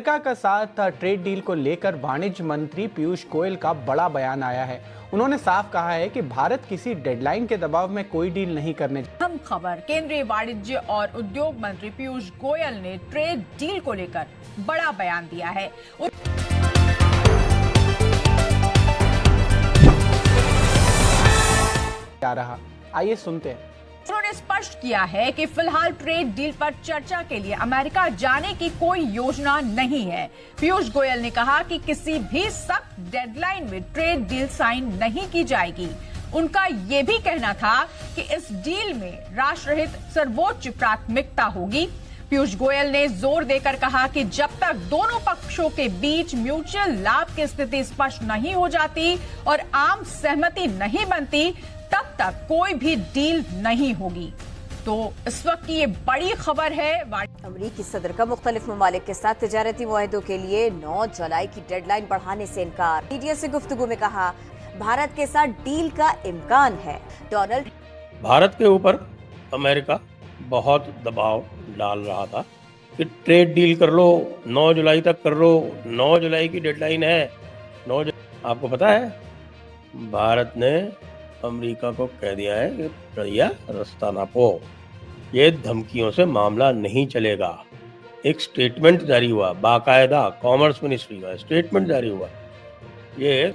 America का साथ trade deal को लेकर वाणिज्य मंत्री पीयूष गोयल का बड़ा बयान आया है। उन्होंने साफ कहा है कि भारत किसी डेडलाइन के दबाव में कोई डील नहीं करने। हम खबर केंद्रीय वाणिज्य और उद्योग मंत्री पीयूष गोयल ने ट्रेड डील को लेकर बड़ा बयान दिया है। क्या रहा, आइए सुनते हैं। उन्होंने स्पष्ट किया है कि फिलहाल ट्रेड डील पर चर्चा के लिए अमेरिका जाने की कोई योजना नहीं है। पीयूष गोयल ने कहा कि किसी भी सख्त डेडलाइन में ट्रेड डील साइन नहीं की जाएगी। उनका ये भी कहना था कि इस डील में राष्ट्रहित सर्वोच्च प्राथमिकता होगी। पीयूष गोयल ने जोर देकर कहा कि जब तक दोनों पक्षों के बीच म्यूचुअल लाभ की स्थिति स्पष्ट नहीं हो जाती और आम सहमति नहीं बनती, तब तक कोई भी डील नहीं होगी। तो इस वक्त की ये बड़ी खबर है। अमरीकी सदर का मुख्तलिफ ममालिक के साथ तिजारती मुआहदों के लिए 9 जुलाई की डेडलाइन बढ़ाने से इनकार। मीडिया से गुफ्तगू में कहा, भारत के साथ डील का इम्कान है। डोनाल्ड भारत के ऊपर अमेरिका बहुत दबाव डाल रहा था कि ट्रेड डील कर लो, 9 जुलाई तक कर लो, 9 जुलाई की डेडलाइन है। आपको पता है भारत ने अमेरिका को कह दिया है कि भैया रास्ता नापो, ये धमकियों से मामला नहीं चलेगा। एक स्टेटमेंट जारी हुआ, बाकायदा कॉमर्स मिनिस्ट्री का स्टेटमेंट जारी हुआ। ये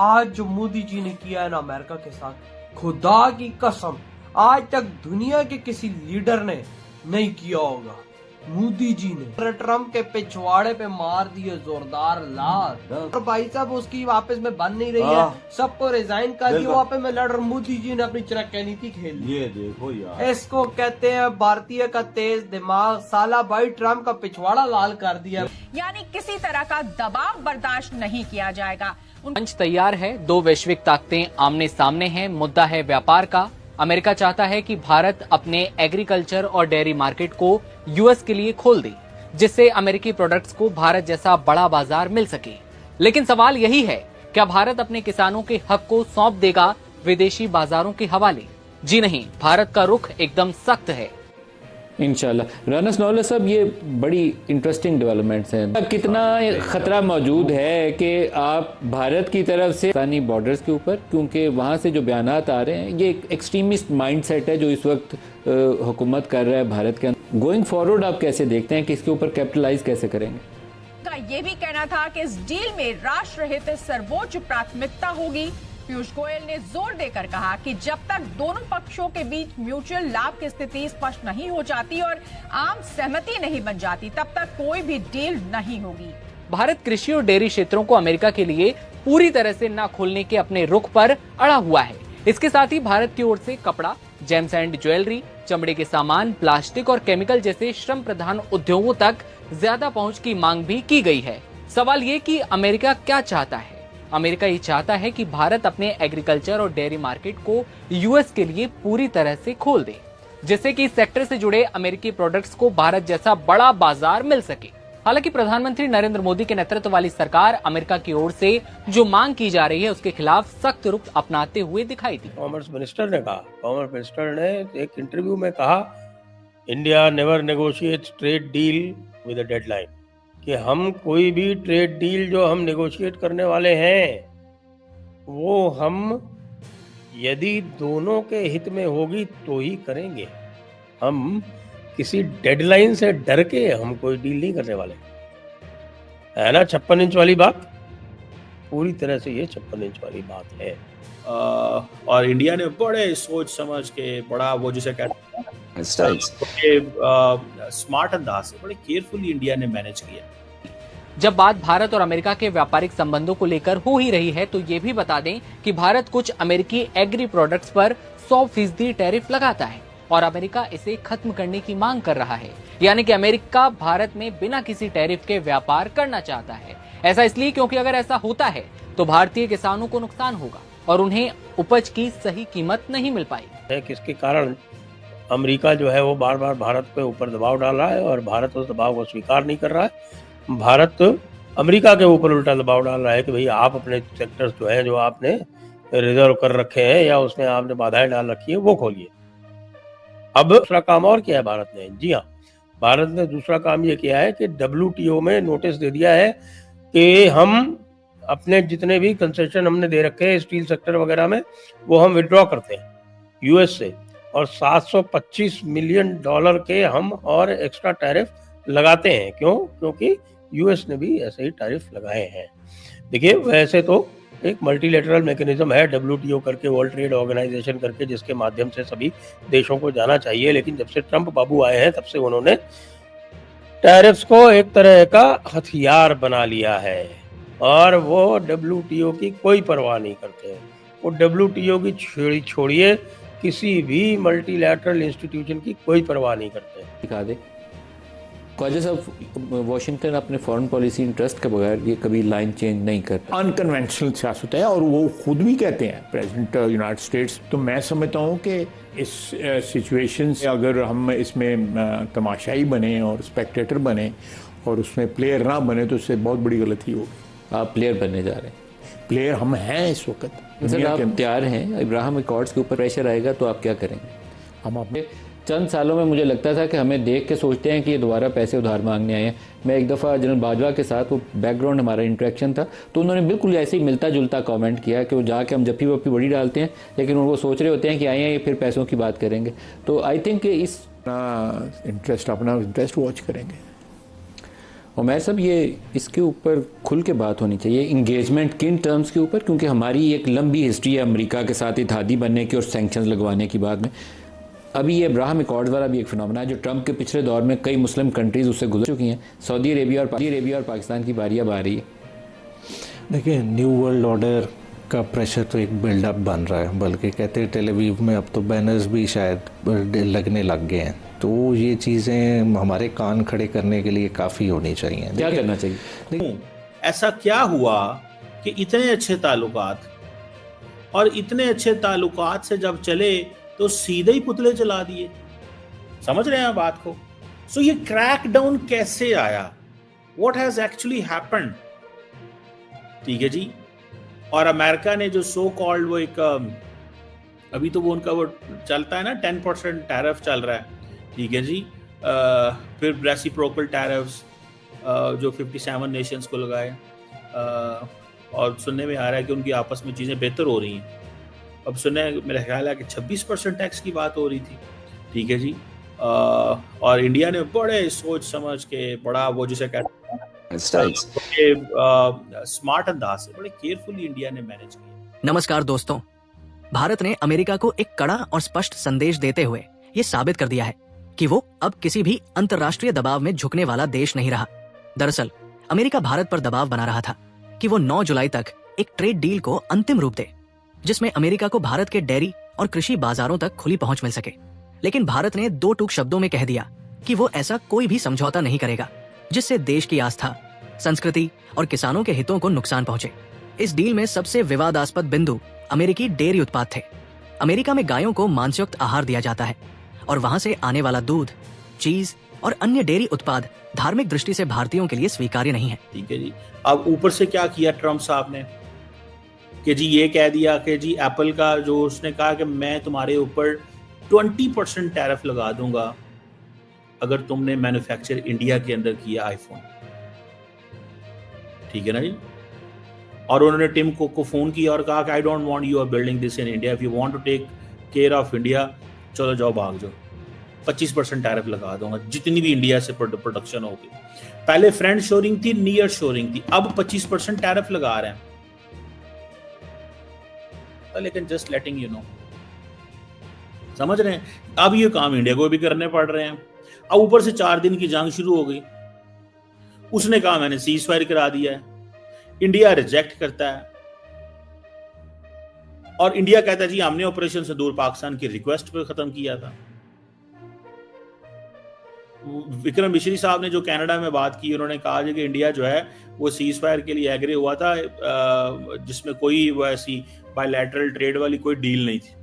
आज जो मोदी जी ने किया है ना अमेरिका के साथ, खुदा की कसम आज तक दुनिया के किसी लीडर ने नहीं किया होगा। मोदी जी ने ट्रम्प के पिछवाड़े पे मार दिए जोरदार लात, और भाई साहब उसकी वापस में बन नहीं रही है, सबको रिजाइन कर दिया। वहाँ पे मैं लड़ रहा, मोदी जी ने अपनी चरक्का नीति खेल ली। ये देखो यार, इसको कहते हैं भारतीय का तेज दिमाग। साला भाई ट्रम्प का पिछवाड़ा लाल कर दिया। यानी किसी तरह का दबाव बर्दाश्त नहीं किया जाएगा। मंच तैयार है, 2 वैश्विक ताकतें आमने सामने हैं। मुद्दा है व्यापार का। अमेरिका चाहता है कि भारत अपने एग्रीकल्चर और डेयरी मार्केट को यूएस के लिए खोल दे, जिससे अमेरिकी प्रोडक्ट्स को भारत जैसा बड़ा बाजार मिल सके। लेकिन सवाल यही है, क्या भारत अपने किसानों के हक को सौंप देगा विदेशी बाजारों के हवाले? जी नहीं, भारत का रुख एकदम सख्त है। इंशाल्लाह। राना सनौल्ला साहब, ये बड़ी इंटरेस्टिंग डेवलपमेंट्स हैं। कितना खतरा मौजूद है कि आप भारत की तरफ से पाकिस्तानी बॉर्डर्स के ऊपर, क्योंकि वहाँ से जो बयानात आ रहे हैं, ये एक एक्सट्रीमिस्ट माइंडसेट है जो इस वक्त हुकूमत कर रहा है भारत के अंदर। गोइंग फॉरवर्ड आप कैसे देखते हैं कि इसके ऊपर कैपिटलाइज कैसे करेंगे? का ये भी कहना था कि इस डील में राष्ट्रहित सर्वोच्च प्राथमिकता होगी। पीयूष गोयल ने जोर देकर कहा कि जब तक दोनों पक्षों के बीच म्यूचुअल लाभ की स्थिति स्पष्ट नहीं हो जाती और आम सहमति नहीं बन जाती, तब तक कोई भी डील नहीं होगी। भारत कृषि और डेयरी क्षेत्रों को अमेरिका के लिए पूरी तरह से न खोलने के अपने रुख पर अड़ा हुआ है। इसके साथ ही भारत की ओर से कपड़ा, जेम्स एंड ज्वेलरी, चमड़े के सामान, प्लास्टिक और केमिकल जैसे श्रम प्रधान उद्योगों तक ज्यादा पहुंच की मांग भी की गई है। सवाल ये कि अमेरिका क्या चाहता है? अमेरिका ये चाहता है कि भारत अपने एग्रीकल्चर और डेयरी मार्केट को यूएस के लिए पूरी तरह से खोल दे, जिससे कि इस सेक्टर से जुड़े अमेरिकी प्रोडक्ट्स को भारत जैसा बड़ा बाजार मिल सके। हालांकि प्रधानमंत्री नरेंद्र मोदी के नेतृत्व वाली सरकार अमेरिका की ओर से जो मांग की जा रही है उसके खिलाफ सख्त रुख अपनाते हुए दिखाई दी। कॉमर्स मिनिस्टर ने एक इंटरव्यू में कहा, India never negotiates trade deal with a deadline, कि हम कोई भी ट्रेड डील जो हम नेगोशिएट करने वाले हैं वो हम यदि दोनों के हित में होगी तो ही करेंगे। हम किसी डेडलाइन से डर के हम कोई डील नहीं करने वाले, है ना। 56 इंच वाली बात, पूरी तरह से ये 56 इंच वाली बात है। और इंडिया ने बड़े सोच समझ के, बड़ा वो जिसे कहते हैं स्मार्ट अंदाज से, बड़े केयरफुली इंडिया ने मैनेज किया। जब बात भारत और अमेरिका के व्यापारिक संबंधों को लेकर हो ही रही है, तो ये भी बता दें कि भारत कुछ अमेरिकी एग्री प्रोडक्ट्स पर 100% टैरिफ लगाता है और अमेरिका इसे खत्म करने की मांग कर रहा है। यानी कि अमेरिका भारत में बिना किसी टैरिफ के व्यापार करना चाहता है। ऐसा इसलिए क्योंकि अगर ऐसा होता है तो भारतीय किसानों को नुकसान होगा और उन्हें उपज की सही कीमत नहीं मिल पाएगी। किसके कारण अमेरिका जो है वो बार बार भारत पे ऊपर दबाव डाल रहा है और भारत उस दबाव को स्वीकार नहीं कर रहा है। भारत अमेरिका के ऊपर उल्टा दबाव डाल रहा है कि भाई आप अपने सेक्टर्स जो है, जो आपने रिजर्व कर रखे हैं या उसमें आपने बाधाएं डाल रखी है, वो खोलिए। अब दूसरा काम और किया है भारत ने। जी हाँ, भारत ने दूसरा काम ये किया है कि WTO में नोटिस दे दिया है कि हम अपने जितने भी कंसेशन हमने दे रखे हैं स्टील सेक्टर वगैरह में वो हम विड्रॉ करते हैं यूएस से, और $725 मिलियन के हम और एक्स्ट्रा टैरिफ लगाते हैं। क्यों? क्योंकि यूएस ने भी ऐसे ही टैरिफ लगाए हैं। देखिए, वैसे तो एक मल्टीलेटरल मैकेनिज्म है WTO करके, वर्ल्ड ट्रेड ऑर्गेनाइजेशन करके, जिसके माध्यम से सभी देशों को जाना चाहिए, लेकिन जब से ट्रंप बाबू आए हैं तब से उन्होंने टैरिफ्स को एक तरह का हथियार बना लिया है और वो WTO की कोई परवाह नहीं करते। वो WTO की छोड़िए, किसी भी मल्टीलैटरल इंस्टीट्यूशन की कोई परवाह नहीं करते। दिखा दे ख्वाजा साहब, वाशिंगटन अपने फॉरेन पॉलिसी इंटरेस्ट के बगैर ये कभी लाइन चेंज नहीं करता। अनकन्वेंशनल सियासत है और वो खुद भी कहते हैं, प्रेसिडेंट यूनाइटेड स्टेट्स। तो मैं समझता हूँ कि इस सिचुएशन से अगर हम इसमें तमाशाई बने और स्पेक्टेटर बने और उसमें प्लेयर ना बने तो इससे बहुत बड़ी गलती होगी। आप प्लेयर बनने जा रहे हैं? प्लेयर हम हैं इस वक्त। सर, आप तैयार हैं? इब्राहिम अकॉर्ड्स के ऊपर प्रेशर आएगा तो आप क्या करेंगे? हम अपने चंद सालों में मुझे लगता था कि हमें देख के सोचते हैं कि ये दोबारा पैसे उधार मांगने आए हैं। मैं एक दफ़ा जनरल बाजवा के साथ, वो बैकग्राउंड हमारा इंटरेक्शन था, तो उन्होंने बिल्कुल ऐसे ही मिलता जुलता कमेंट किया कि वो जाके हम जप्पी वप्पी बड़ी डालते हैं, लेकिन वो सोच रहे होते हैं कि आए हैं ये फिर पैसों की बात करेंगे। तो आई थिंक इस अपना इंटरेस्ट वॉच करेंगे। उमैर साहब, ये इसके ऊपर खुल के बात होनी चाहिए, इंगेजमेंट किन टर्म्स के ऊपर, क्योंकि हमारी एक लंबी हिस्ट्री है अमेरिका के साथ इत्तेहादी बनने की और सैंक्शंस लगवाने की। बाद में अभी ये इब्राहिम अकॉर्ड्स वाला भी एक फिनोमेना है जो ट्रंप के पिछले दौर में कई मुस्लिम कंट्रीज उससे गुजर चुकी हैं। सऊदी अरेबिया और पाकिस्तान की बारी अब आ रही है। देखिए, न्यू वर्ल्ड ऑर्डर का प्रेशर तो एक बिल्डअप बन रहा है, बल्कि कहते हैं टेलीवीव में अब तो बैनर्स भी शायद लगने लग गए हैं। तो ये चीज़ें हमारे कान खड़े करने के लिए काफ़ी होनी चाहिए। क्या करना चाहिए? ऐसा क्या हुआ कि इतने अच्छे ताल्लुकात, और इतने अच्छे ताल्लुकात से जब चले तो सीधे ही पुतले चला दिए? समझ रहे हैं बात को? सो ये क्रैकडाउन कैसे आया? What has actually happened? ठीक है जी। और अमेरिका ने जो सो कॉल्ड वो एक अभी तो वो उनका वो चलता है ना 10% टैरिफ चल रहा है, ठीक है जी। फिर रेसिप्रोकल टैरिफ्स जो 57 नेशंस को लगाए, और सुनने में आ रहा है कि उनकी आपस में चीज़ें बेहतर हो रही हैं। अब सुनने मेरा ख्याल है कि 26% टैक्स की बात हो रही थी, ठीक है जी। और इंडिया ने बड़े सोच समझ के, बड़ा वो जिसे कहते हैं स्मार्ट अंदाज से, बड़े केयरफुली इंडिया ने मैनेज किया। नमस्कार दोस्तों, भारत ने अमेरिका को एक कड़ा और स्पष्ट संदेश देते हुए ये साबित कर दिया है कि वो अब किसी भी अंतर्राष्ट्रीय दबाव में झुकने वाला देश नहीं रहा। दरअसल अमेरिका भारत पर दबाव बना रहा था कि वो 9 जुलाई तक एक ट्रेड डील को अंतिम रूप दे, जिसमें अमेरिका को भारत के डेयरी और कृषि बाजारों तक खुली पहुंच मिल सके। लेकिन भारत ने 2 टूक शब्दों में कह दिया कि वो ऐसा कोई भी समझौता नहीं करेगा जिससे देश की आस्था, संस्कृति और किसानों के हितों को नुकसान पहुंचे। इस डील में सबसे विवादास्पद बिंदु अमेरिकी डेयरी उत्पाद थे। अमेरिका में गायों को मांसयुक्त आहार दिया जाता है और वहां से आने वाला दूध, चीज और अन्य डेयरी उत्पाद धार्मिक दृष्टि से भारतीयों के लिए स्वीकार्य नहीं है। ठीक है जी। अब ऊपर से क्या किया ट्रंप साहब ने कि जी ये कह दिया कि जी एप्पल का जो उसने कहा कि मैं तुम्हारे ऊपर 20% टैरिफ लगा दूंगा अगर तुमने मैन्युफैक्चर इंडिया के अंदर किया आईफोन, ठीक है ना जी। और उन्होंने टिम कुक को फोन किया और कहा कि I don't want you are building this in India, if you want to take care of India, चलो जाओ भाग जाओ, 25% टैरिफ लगा दूंगा जितनी भी इंडिया से प्रोडक्शन होगी। पहले फ्रेंड शोरिंग थी, नियर शोरिंग थी, अब 25% टैरिफ लगा रहे हैं। लेकिन जस्ट लेटिंग यू नो, समझ रहे हैं। अब ये काम इंडिया को भी करने पड़ रहे हैं। अब ऊपर से 4 दिन की जंग शुरू हो गई, उसने कहा मैंने सीज फायर करा दिया है, इंडिया रिजेक्ट करता है और इंडिया कहता है जी हमने ऑपरेशन सिंदूर पाकिस्तान की रिक्वेस्ट पर खत्म किया था। विक्रम मिश्री साहब ने जो कनाडा में बात की, उन्होंने कहा कि इंडिया जो है वो सीज फायर के लिए एग्री हुआ था जिसमें कोई वो ऐसी बायलैटरल ट्रेड वाली कोई डील नहीं थी।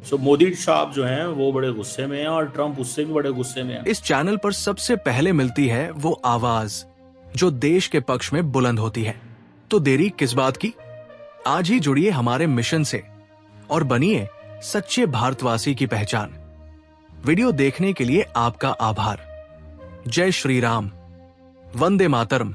सो मोदी साहब जो हैं वो बड़े गुस्से में हैं और ट्रंप उससे भी बड़े गुस्से में हैं। इस चैनल पर सबसे पहले मिलती है वो आवाज जो देश के पक्ष में बुलंद होती है। तो देरी किस बात की, आज ही जुड़िए हमारे मिशन से और बनिए सच्चे भारतवासी की पहचान। वीडियो देखने के लिए आपका आभार। जय श्री राम। वंदे मातरम।